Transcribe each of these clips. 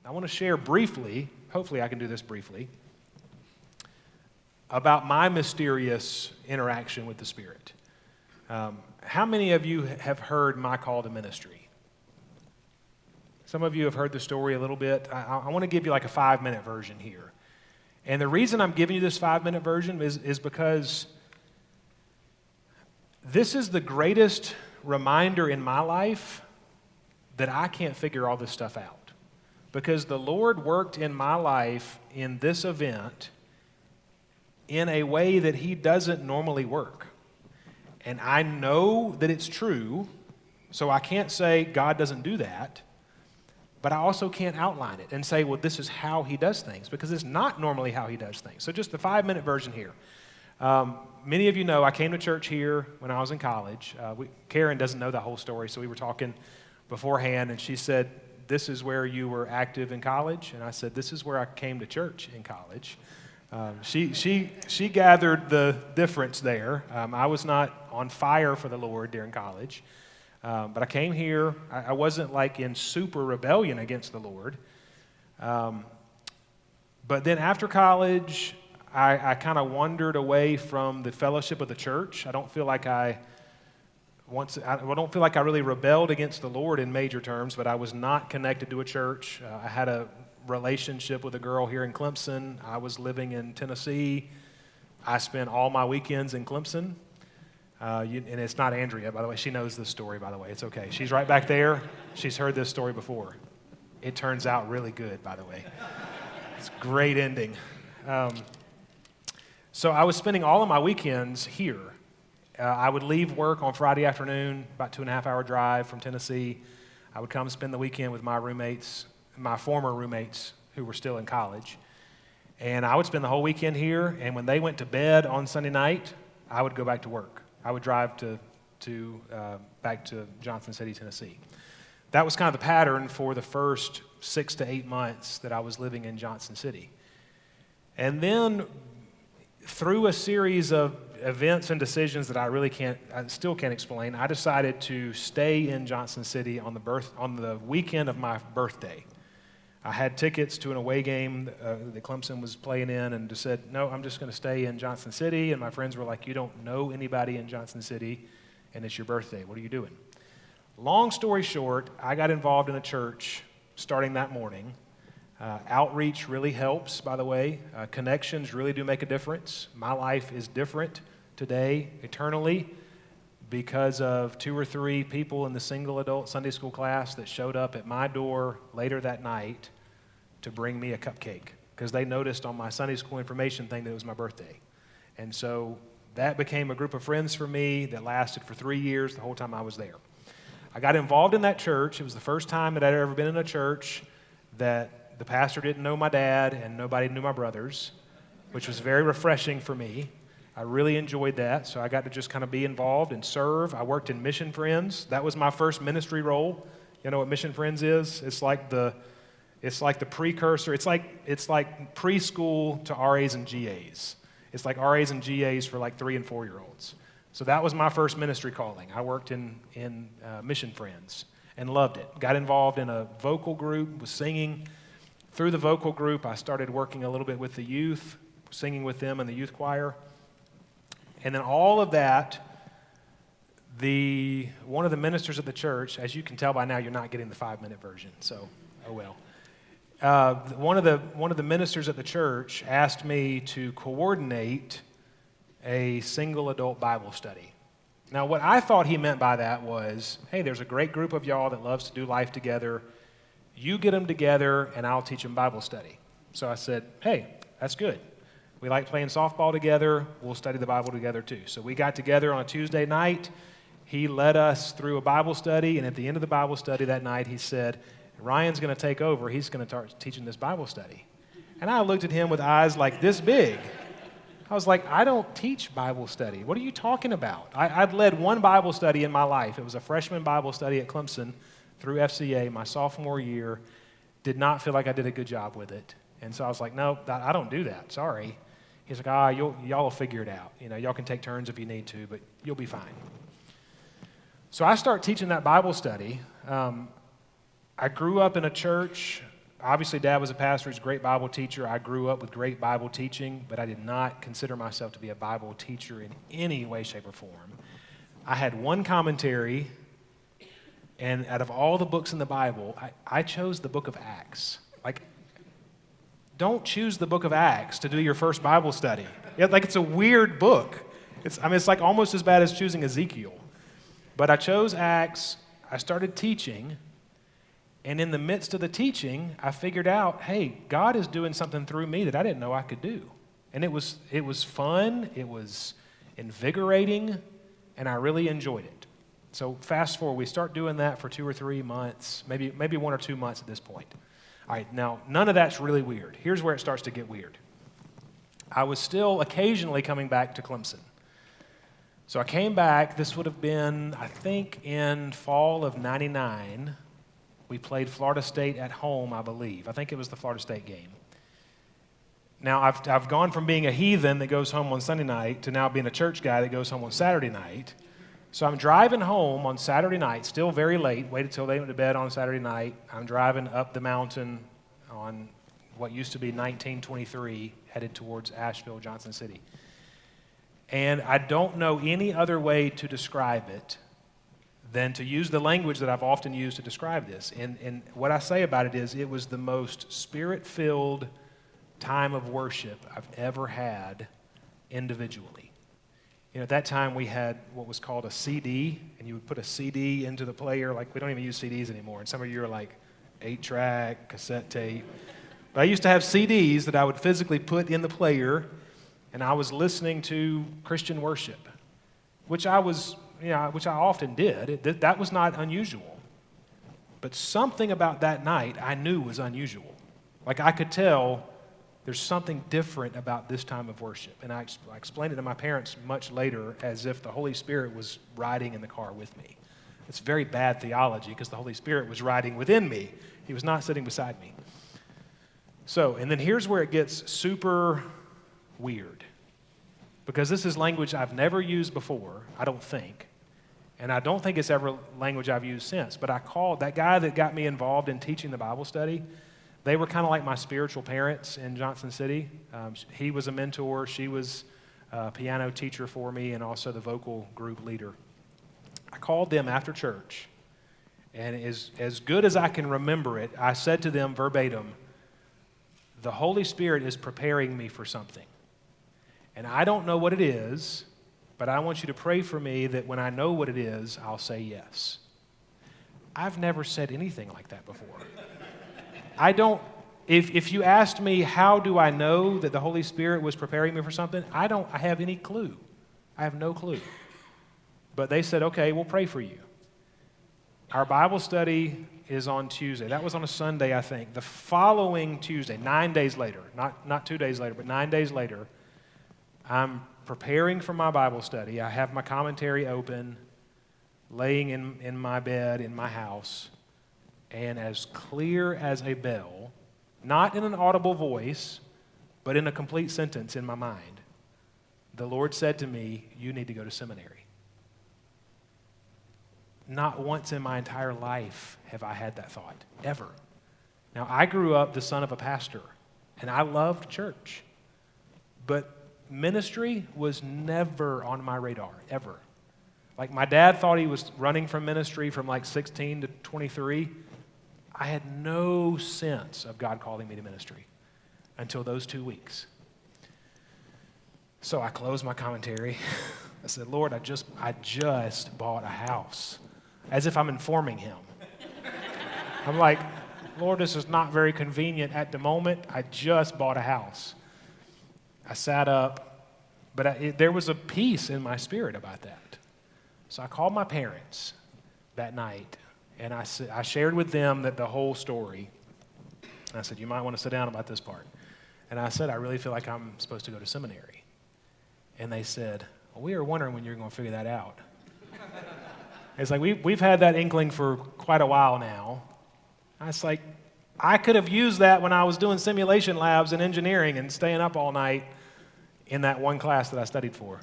I want to share briefly, hopefully I can do this briefly, about my mysterious interaction with the Spirit. How many of you have heard my call to ministry? Some of you have heard the story a little bit. I want to give you like a 5-minute version here. And the reason I'm giving you this 5-minute version is because this is the greatest reminder in my life that I can't figure all this stuff out. Because the Lord worked in my life in this event in a way that He doesn't normally work. And I know that it's true, so I can't say God doesn't do that, but I also can't outline it and say, well, this is how He does things, because it's not normally how He does things. So just the 5-minute version here. Many of you know I came to church here when I was in college. Karen doesn't know the whole story, so we were talking beforehand, and she said, this is where you were active in college? And I said, this is where I came to church in college. She gathered the difference there. I was not on fire for the Lord during college, but I came here. I wasn't like in super rebellion against the Lord. But then after college, I kind of wandered away from the fellowship of the church. I don't feel like I really rebelled against the Lord in major terms, but I was not connected to a church. I had a relationship with a girl here in Clemson. I was living in Tennessee. I spent all my weekends in Clemson. And it's not Andrea, by the way. She knows this story, by the way. It's okay. She's right back there. She's heard this story before. It turns out really good, by the way. It's a great ending. So I was spending all of my weekends here. I would leave work on Friday afternoon, about 2.5-hour drive from Tennessee. I would come spend the weekend with my roommates, my former roommates who were still in college. And I would spend the whole weekend here, and when they went to bed on Sunday night, I would go back to work. I would drive back to Johnson City, Tennessee. That was kind of the pattern for the first 6 to 8 months that I was living in Johnson City. And then through a series of events and decisions that I still can't explain, I decided to stay in Johnson City on the weekend of my birthday. I had tickets to an away game that Clemson was playing in, and just said, no, I'm just going to stay in Johnson City. And my friends were like, you don't know anybody in Johnson City, and it's your birthday. What are you doing? Long story short, I got involved in a church starting that morning. Outreach really helps, by the way. Connections really do make a difference. My life is different today, eternally, because of 2 or 3 people in the single adult Sunday school class that showed up at my door later that night to bring me a cupcake, because they noticed on my Sunday school information thing that it was my birthday. And so that became a group of friends for me that lasted for 3 years, the whole time I was there. I got involved in that church. It was the first time that I'd ever been in a church that the pastor didn't know my dad and nobody knew my brothers, which was very refreshing for me. I really enjoyed that, so I got to just kind of be involved and serve. I worked in Mission Friends. That was my first ministry role. You know what Mission Friends is? It's like the precursor. It's like preschool to RAs and GAs. It's like RAs and GAs for like 3 and 4-year-olds. So that was my first ministry calling. I worked in Mission Friends and loved it. Got involved in a vocal group, was singing. Through the vocal group, I started working a little bit with the youth, singing with them in the youth choir. And then all of that, one of the ministers of the church, as you can tell by now, you're not getting the 5-minute version, so oh well. One of the ministers at the church asked me to coordinate a single adult Bible study. Now, what I thought he meant by that was, hey, there's a great group of y'all that loves to do life together. You get them together, and I'll teach them Bible study. So I said, hey, that's good. We like playing softball together. We'll study the Bible together too. So we got together on a Tuesday night. He led us through a Bible study, and at the end of the Bible study that night, he said, Ryan's going to take over. He's going to start teaching this Bible study. And I looked at him with eyes like this big. I was like, I don't teach Bible study. What are you talking about? I'd led one Bible study in my life. It was a freshman Bible study at Clemson through FCA my sophomore year. Did not feel like I did a good job with it. And so I was like, no, I don't do that. Sorry. He's like, y'all will figure it out. You know, y'all can take turns if you need to, but you'll be fine. So I start teaching that Bible study. I grew up in a church. obviously, Dad was a pastor. He's a great Bible teacher. I grew up with great Bible teaching, but I did not consider myself to be a Bible teacher in any way, shape, or form. I had one commentary, and out of all the books in the Bible, I chose the book of Acts. Like, don't choose the book of Acts to do your first Bible study. It's a weird book. It's like almost as bad as choosing Ezekiel. But I chose Acts. I started teaching. And in the midst of the teaching, I figured out, hey, God is doing something through me that I didn't know I could do. And it was fun, it was invigorating, and I really enjoyed it. So fast forward, we start doing that for 2 or 3 months, maybe 1 or 2 months at this point. All right, now, none of that's really weird. Here's where it starts to get weird. I was still occasionally coming back to Clemson. So I came back, this would have been, I think, in fall of '99. We played Florida State at home, I believe. I think it was the Florida State game. Now, I've gone from being a heathen that goes home on Sunday night to now being a church guy that goes home on Saturday night. So I'm driving home on Saturday night, still very late, waited till they went to bed on Saturday night. I'm driving up the mountain on what used to be 1923, headed towards Asheville, Johnson City. And I don't know any other way to describe it than to use the language that I've often used to describe this. And what I say about it is it was the most spirit-filled time of worship I've ever had individually. At that time we had what was called a CD, and you would put a CD into the player. Like, we don't even use CDs anymore, and some of you are like 8-track, cassette tape. But I used to have CDs that I would physically put in the player, and I was listening to Christian worship, which I often did. That was not unusual. But something about that night I knew was unusual. Like, I could tell there's something different about this time of worship. And I explained it to my parents much later as if the Holy Spirit was riding in the car with me. It's very bad theology because the Holy Spirit was riding within me. He was not sitting beside me. So, and then here's where it gets super weird. Because this is language I've never used before, I don't think. And I don't think it's ever language I've used since. But I called that guy that got me involved in teaching the Bible study. They were kind of like my spiritual parents in Johnson City. He was a mentor. She was a piano teacher for me and also the vocal group leader. I called them after church. And as good as I can remember it, I said to them verbatim, the Holy Spirit is preparing me for something. And I don't know what it is, but I want you to pray for me that when I know what it is, I'll say yes. I've never said anything like that before. I don't, if you asked me how do I know that the Holy Spirit was preparing me for something, I have any clue. I have no clue. But they said, okay, we'll pray for you. Our Bible study is on Tuesday. That was on a Sunday, I think. The following Tuesday, 9 days later, not 2 days later, but 9 days later, I'm preparing for my Bible study. I have my commentary open, laying in my bed in my house, and as clear as a bell, not in an audible voice, but in a complete sentence in my mind, the Lord said to me, you need to go to seminary. Not once in my entire life have I had that thought, ever. Now, I grew up the son of a pastor, and I loved church, but ministry was never on my radar, ever. Like, my dad thought he was running from ministry from like 16 to 23. I had no sense of God calling me to ministry until those 2 weeks. So I closed my commentary. I said, Lord, I just bought a house, as if I'm informing him. I'm like, Lord, this is not very convenient at the moment. I just bought a house. I sat up, but there was a peace in my spirit about that. So I called my parents that night, and I shared with them the whole story. And I said, you might want to sit down about this part. And I said, I really feel like I'm supposed to go to seminary. And they said, well, we were wondering when you were going to figure that out. It's like, we've had that inkling for quite a while now. I was like, I could have used that when I was doing simulation labs and engineering and staying up all night in that one class that I studied for.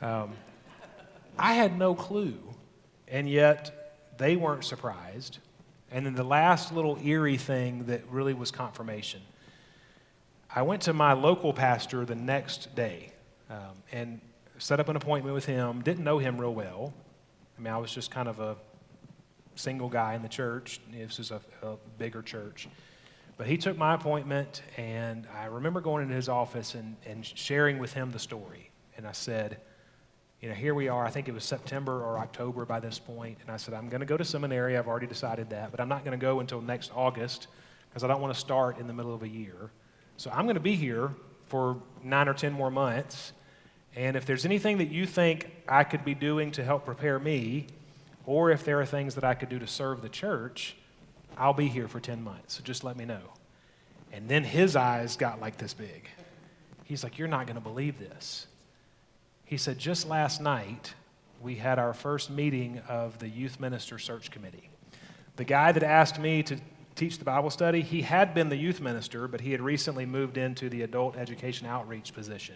I had no clue, and yet they weren't surprised, And then the last little eerie thing that really was confirmation. I went to my local pastor the next day and set up an appointment with him. Didn't know him real well. I mean, I was just kind of a single guy in the church. This is a bigger church. But he took my appointment, and I remember going into his office and sharing with him the story. And I said, here we are. I think it was September or October by this point. And I said, I'm going to go to seminary. I've already decided that. But I'm not going to go until next August because I don't want to start in the middle of a year. So I'm going to be here for 9 or 10 more months. And if there's anything that you think I could be doing to help prepare me, or if there are things that I could do to serve the church, I'll be here for 10 months. So just let me know. And then his eyes got like this big. He's like, you're not going to believe this. He said, just last night, we had our first meeting of the Youth Minister Search Committee. The guy that asked me to teach the Bible study, he had been the youth minister, but he had recently moved into the adult education outreach position.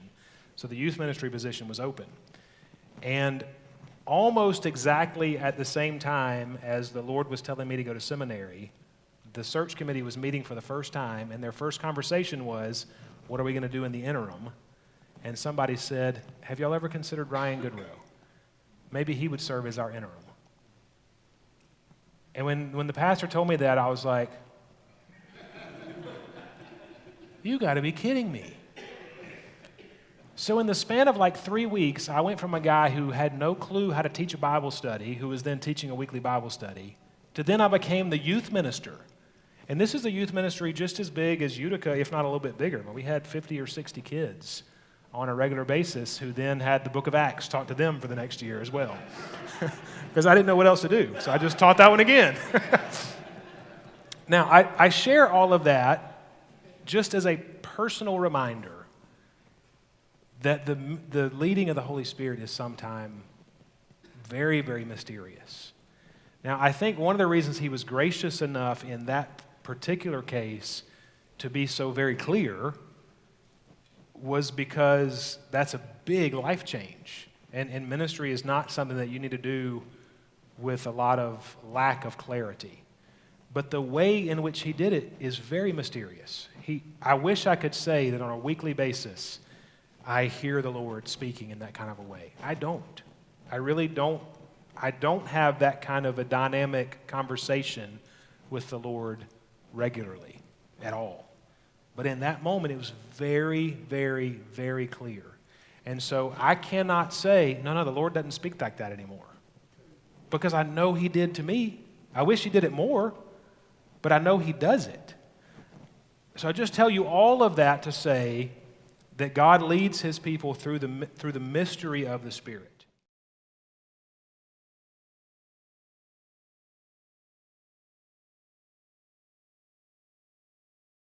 So the youth ministry position was open. And almost exactly at the same time as the Lord was telling me to go to seminary, the search committee was meeting for the first time, and their first conversation was, what are we going to do in the interim? And somebody said, have y'all ever considered Ryan Goodroe? Maybe he would serve as our interim. And when the pastor told me that, I was like, you got to be kidding me. So in the span of like 3 weeks, I went from a guy who had no clue how to teach a Bible study, who was then teaching a weekly Bible study, to then I became the youth minister. And this is a youth ministry just as big as Utica, if not a little bit bigger. We had 50 or 60 kids on a regular basis who then had the book of Acts taught to them for the next year as well. Because I didn't know what else to do, so I just taught that one again. Now, I share all of that just as a personal reminder that the leading of the Holy Spirit is sometimes very, very mysterious. Now, I think one of the reasons he was gracious enough in that particular case to be so very clear was because that's a big life change. And ministry is not something that you need to do with a lot of lack of clarity. But the way in which he did it is very mysterious. I wish I could say that on a weekly basis, I hear the Lord speaking in that kind of a way. I don't. I really don't. I don't have that kind of a dynamic conversation with the Lord regularly at all. But in that moment, it was very, very, very clear. And so I cannot say, no, the Lord doesn't speak like that anymore. Because I know he did to me. I wish he did it more, but I know he does it. So I just tell you all of that to say that God leads his people through the mystery of the Spirit.